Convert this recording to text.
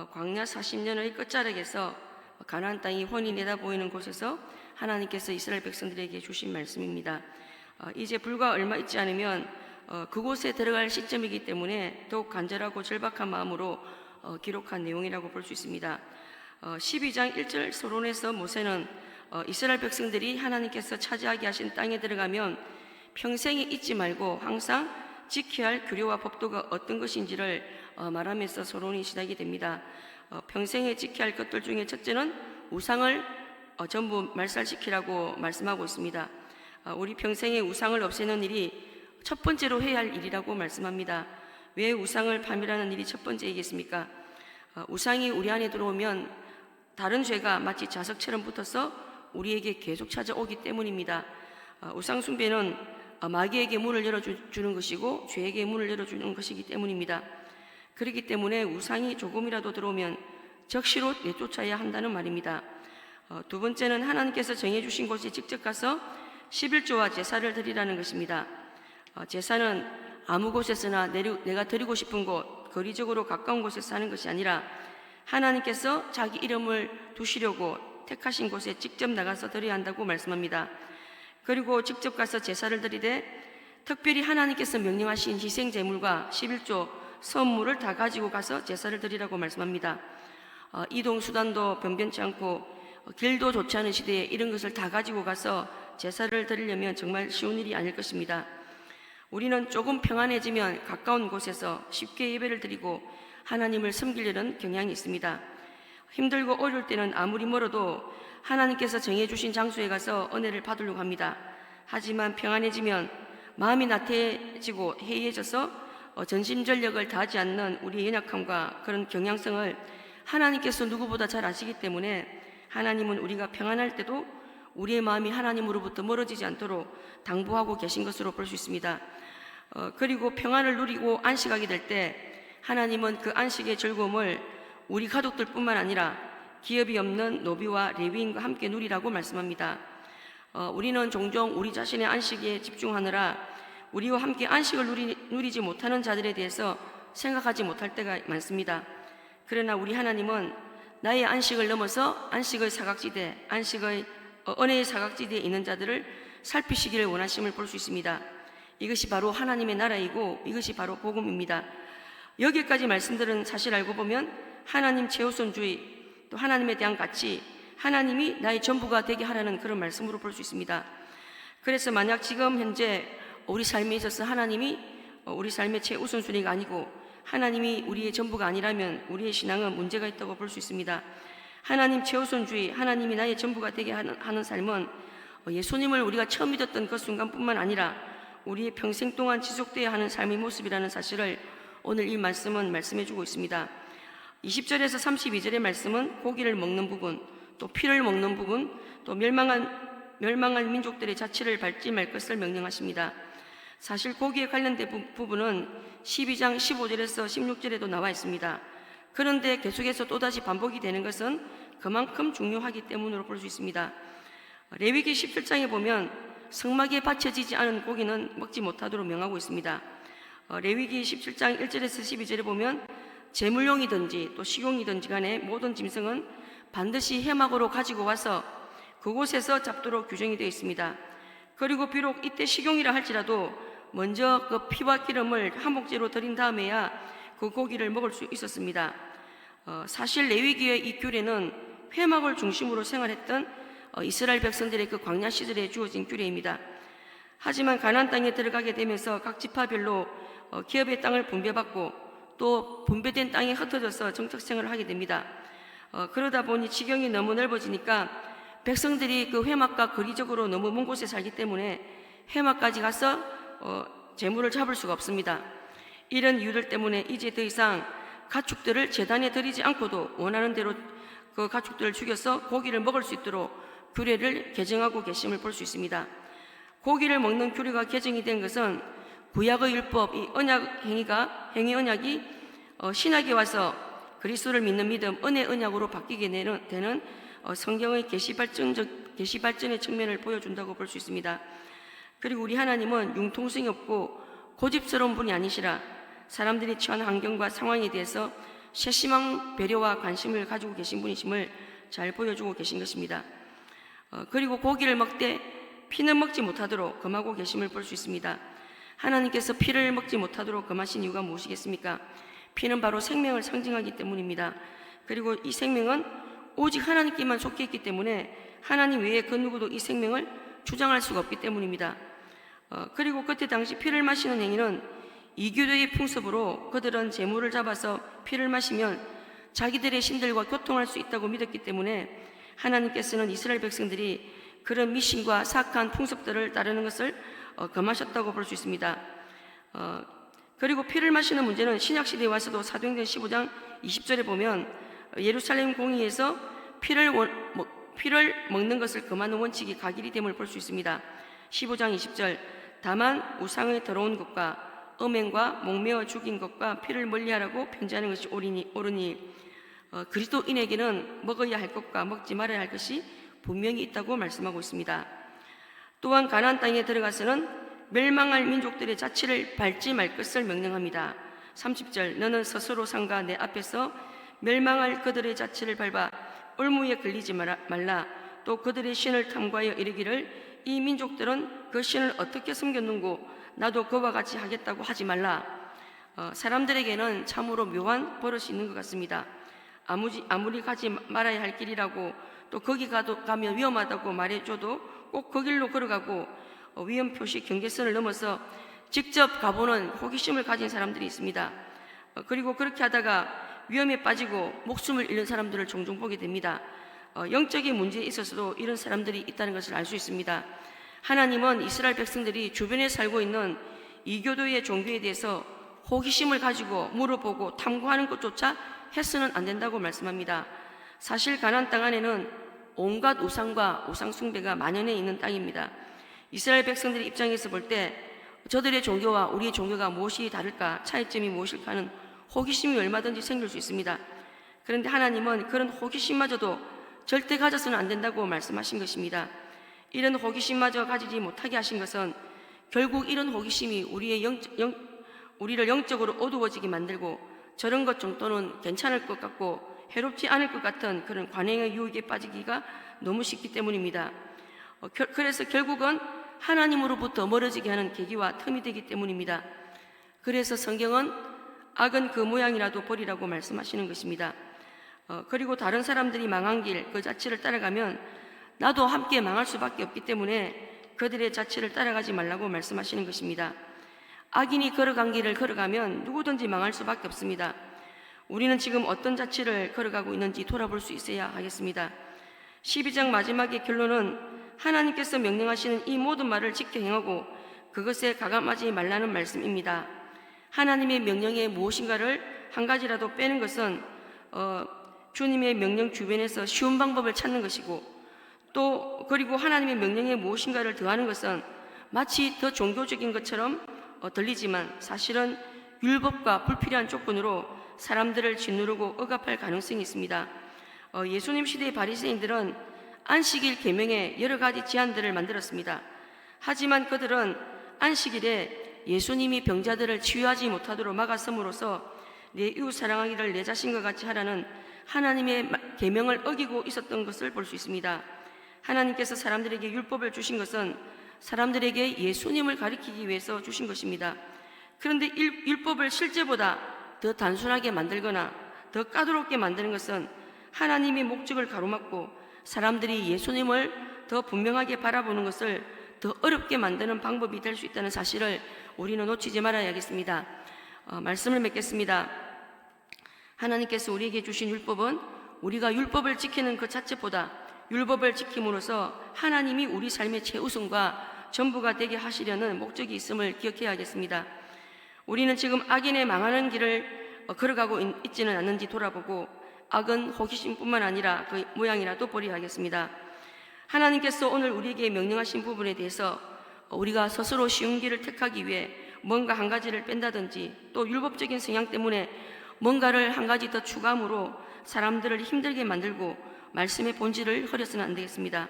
광야 40년의 끝자락에서 가나안 땅이 훤히 내다보이는 곳에서 하나님께서 이스라엘 백성들에게 주신 말씀입니다. 이제 불과 얼마 있지 않으면 그곳에 들어갈 시점이기 때문에 더욱 간절하고 절박한 마음으로 기록한 내용이라고 볼 수 있습니다. 12장 1절 서론에서 모세는 이스라엘 백성들이 하나님께서 차지하게 하신 땅에 들어가면 평생에 잊지 말고 항상 지켜야 할 규례와 법도가 어떤 것인지를 말하면서 서론이 시작이 됩니다. 평생에 지켜야 할 것들 중에 첫째는 우상을 전부 말살시키라고 말씀하고 있습니다. 우리 평생에 우상을 없애는 일이 첫 번째로 해야 할 일이라고 말씀합니다. 왜 우상을 파멸하는 일이 첫 번째이겠습니까? 우상이 우리 안에 들어오면 다른 죄가 마치 자석처럼 붙어서 우리에게 계속 찾아오기 때문입니다. 우상 숭배는 마귀에게 문을 열어주는 것이고 죄에게 문을 열어주는 것이기 때문입니다. 그렇기 때문에 우상이 조금이라도 들어오면 적시로 내쫓아야 한다는 말입니다. 두 번째는 하나님께서 정해주신 곳에 직접 가서 11조와 제사를 드리라는 것입니다. 제사는 아무 곳에서나 내가 드리고 싶은 곳, 거리적으로 가까운 곳에서 하는 것이 아니라 하나님께서 자기 이름을 두시려고 택하신 곳에 직접 나가서 드려야 한다고 말씀합니다. 그리고 직접 가서 제사를 드리되 특별히 하나님께서 명령하신 희생 제물과 11조 선물을 다 가지고 가서 제사를 드리라고 말씀합니다. 이동 수단도 변변치 않고 길도 좋지 않은 시대에 이런 것을 다 가지고 가서 제사를 드리려면 정말 쉬운 일이 아닐 것입니다. 우리는 조금 평안해지면 가까운 곳에서 쉽게 예배를 드리고 하나님을 섬기려는 경향이 있습니다. 힘들고 어려울 때는 아무리 멀어도 하나님께서 정해주신 장소에 가서 은혜를 받으려고 합니다. 하지만 평안해지면 마음이 나태해지고 해이해져서 전심전력을 다하지 않는 우리의 연약함과 그런 경향성을 하나님께서 누구보다 잘 아시기 때문에 하나님은 우리가 평안할 때도 우리의 마음이 하나님으로부터 멀어지지 않도록 당부하고 계신 것으로 볼 수 있습니다. 그리고 평안을 누리고 안식하게 될 때 하나님은 그 안식의 즐거움을 우리 가족들뿐만 아니라 기업이 없는 노비와 레위인과 함께 누리라고 말씀합니다. 우리는 종종 우리 자신의 안식에 집중하느라 우리와 함께 안식을 누리지 못하는 자들에 대해서 생각하지 못할 때가 많습니다. 그러나 우리 하나님은 나의 안식을 넘어서 안식의 사각지대, 은혜의 사각지대에 있는 자들을 살피시기를 원하심을 볼 수 있습니다. 이것이 바로 하나님의 나라이고 이것이 바로 복음입니다. 여기까지 말씀들은 사실 알고 보면 하나님 최우선주의, 또 하나님에 대한 가치, 하나님이 나의 전부가 되게 하라는 그런 말씀으로 볼 수 있습니다. 그래서 만약 지금 현재 우리 삶에 있어서 하나님이 우리 삶의 최우선순위가 아니고 하나님이 우리의 전부가 아니라면 우리의 신앙은 문제가 있다고 볼 수 있습니다. 하나님 최우선주의, 하나님이 나의 전부가 되게 하는 삶은 예수님을 우리가 처음 믿었던 그 순간뿐만 아니라 우리의 평생 동안 지속되어야 하는 삶의 모습이라는 사실을 오늘 이 말씀은 말씀해주고 있습니다. 20절에서 32절의 말씀은 고기를 먹는 부분, 또 피를 먹는 부분, 또 멸망한 민족들의 자취를 밟지 말 것을 명령하십니다. 사실 고기에 관련된 부분은 12장 15절에서 16절에도 나와 있습니다. 그런데 계속해서 또다시 반복이 되는 것은 그만큼 중요하기 때문으로 볼 수 있습니다. 레위기 17장에 보면 성막에 바쳐지지 않은 고기는 먹지 못하도록 명하고 있습니다. 레위기 17장 1절에서 12절에 보면 제물용이든지 또 식용이든지 간에 모든 짐승은 반드시 회막으로 가지고 와서 그곳에서 잡도록 규정이 되어 있습니다. 그리고 비록 이때 식용이라 할지라도 먼저 그 피와 기름을 한목제로 드린 다음에야 그 고기를 먹을 수 있었습니다. 사실 레위기의 이 규례는 회막을 중심으로 생활했던 이스라엘 백성들의 그 광야 시절에 주어진 규례입니다. 하지만 가나안 땅에 들어가게 되면서 각 지파별로 기업의 땅을 분배받고 또 분배된 땅이 흩어져서 정착생활을 하게 됩니다. 그러다 보니 지경이 너무 넓어지니까 백성들이 그 회막과 거리적으로 너무 먼 곳에 살기 때문에 회막까지 가서 제물을 잡을 수가 없습니다. 이런 이유들 때문에 이제 더 이상 가축들을 제단에 드리지 않고도 원하는 대로 그 가축들을 죽여서 고기를 먹을 수 있도록 규례를 개정하고 계심을 볼 수 있습니다. 고기를 먹는 규례가 개정이 된 것은 구약의 율법, 이 행위 언약이 신약에 와서 그리스도를 믿는 믿음, 은혜 언약으로 바뀌게 되는 성경의 계시 발전의 측면을 보여준다고 볼 수 있습니다. 그리고 우리 하나님은 융통성이 없고 고집스러운 분이 아니시라 사람들이 처한 환경과 상황에 대해서 세심한 배려와 관심을 가지고 계신 분이심을 잘 보여주고 계신 것입니다. 그리고 고기를 먹되 피는 먹지 못하도록 금하고 계심을 볼 수 있습니다. 하나님께서 피를 먹지 못하도록 금하신 이유가 무엇이겠습니까? 피는 바로 생명을 상징하기 때문입니다. 그리고 이 생명은 오직 하나님께만 속해 있기 때문에 하나님 외에 그 누구도 이 생명을 주장할 수가 없기 때문입니다. 그리고 그때 당시 피를 마시는 행위는 이교도의 풍습으로 그들은 제물을 잡아서 피를 마시면 자기들의 신들과 교통할 수 있다고 믿었기 때문에 하나님께서는 이스라엘 백성들이 그런 미신과 사악한 풍습들을 따르는 것을 금하셨다고 볼 수 있습니다. 그리고 피를 마시는 문제는 신약시대에 와서도 사도행전 15장 20절에 보면 예루살렘 공의에서 피를 먹는 것을 금하는 원칙이 각일이 됨을 볼 수 있습니다. 15장 20절 다만 우상의 더러운 것과 음행과 목매어 죽인 것과 피를 멀리하라고 편지하는 것이 옳으니 그리스도인에게는 먹어야 할 것과 먹지 말아야 할 것이 분명히 있다고 말씀하고 있습니다. 또한 가나안 땅에 들어가서는 멸망할 민족들의 자취를 밟지 말 것을 명령합니다. 30절 너는 스스로 삼가 내 앞에서 멸망할 그들의 자취를 밟아 올무에 걸리지 말라. 또 그들의 신을 탐구하여 이르기를 이 민족들은 그 신을 어떻게 섬겼는고 나도 그와 같이 하겠다고 하지 말라. 사람들에게는 참으로 묘한 버릇이 있는 것 같습니다. 아무리 가지 말아야 할 길이라고 또 거기 가면 위험하다고 말해줘도 꼭 그 길로 걸어가고 위험 표시 경계선을 넘어서 직접 가보는 호기심을 가진 사람들이 있습니다. 그리고 그렇게 하다가 위험에 빠지고 목숨을 잃는 사람들을 종종 보게 됩니다. 영적인 문제에 있어서도 이런 사람들이 있다는 것을 알 수 있습니다. 하나님은 이스라엘 백성들이 주변에 살고 있는 이교도의 종교에 대해서 호기심을 가지고 물어보고 탐구하는 것조차 해서는 안 된다고 말씀합니다. 사실 가나안 땅 안에는 온갖 우상과 우상 숭배가 만연해 있는 땅입니다. 이스라엘 백성들의 입장에서 볼 때 저들의 종교와 우리의 종교가 무엇이 다를까, 차이점이 무엇일까 하는 호기심이 얼마든지 생길 수 있습니다. 그런데 하나님은 그런 호기심마저도 절대 가져서는 안 된다고 말씀하신 것입니다. 이런 호기심마저 가지지 못하게 하신 것은 결국 이런 호기심이 우리를 영적으로 어두워지게 만들고 저런 것 정도는 괜찮을 것 같고 해롭지 않을 것 같은 그런 관행의 유혹에 빠지기가 너무 쉽기 때문입니다. 그래서 결국은 하나님으로부터 멀어지게 하는 계기와 틈이 되기 때문입니다. 그래서 성경은 악은 그 모양이라도 버리라고 말씀하시는 것입니다. 그리고 다른 사람들이 망한 길 그 자취를 따라가면 나도 함께 망할 수밖에 없기 때문에 그들의 자취를 따라가지 말라고 말씀하시는 것입니다. 악인이 걸어간 길을 걸어가면 누구든지 망할 수밖에 없습니다. 우리는 지금 어떤 자취를 걸어가고 있는지 돌아볼 수 있어야 하겠습니다. 12장 마지막의 결론은 하나님께서 명령하시는 이 모든 말을 지켜 행하고 그것에 가감하지 말라는 말씀입니다. 하나님의 명령에 무엇인가를 한 가지라도 빼는 것은 주님의 명령 주변에서 쉬운 방법을 찾는 것이고 또 그리고 하나님의 명령에 무엇인가를 더하는 것은 마치 더 종교적인 것처럼 들리지만 사실은 율법과 불필요한 조건으로 사람들을 짓누르고 억압할 가능성이 있습니다. 예수님 시대의 바리새인들은 안식일 계명에 여러 가지 제한들을 만들었습니다. 하지만 그들은 안식일에 예수님이 병자들을 치유하지 못하도록 막아섬으로써 내 이웃 사랑하기를 내 자신과 같이 하라는 하나님의 계명을 어기고 있었던 것을 볼 수 있습니다. 하나님께서 사람들에게 율법을 주신 것은 사람들에게 예수님을 가리키기 위해서 주신 것입니다. 그런데 율법을 실제보다 더 단순하게 만들거나 더 까다롭게 만드는 것은 하나님의 목적을 가로막고 사람들이 예수님을 더 분명하게 바라보는 것을 더 어렵게 만드는 방법이 될 수 있다는 사실을 우리는 놓치지 말아야겠습니다. 말씀을 맺겠습니다. 하나님께서 우리에게 주신 율법은 우리가 율법을 지키는 그 자체보다 율법을 지킴으로써 하나님이 우리 삶의 최우선과 전부가 되게 하시려는 목적이 있음을 기억해야겠습니다. 우리는 지금 악인의 망하는 길을 걸어가고 있지는 않는지 돌아보고 악은 호기심뿐만 아니라 그 모양이라도 버려야겠습니다. 하나님께서 오늘 우리에게 명령하신 부분에 대해서 우리가 스스로 쉬운 길을 택하기 위해 뭔가 한 가지를 뺀다든지 또 율법적인 성향 때문에 뭔가를 한 가지 더 추가함으로 사람들을 힘들게 만들고 말씀의 본질을 흐려서는 안 되겠습니다.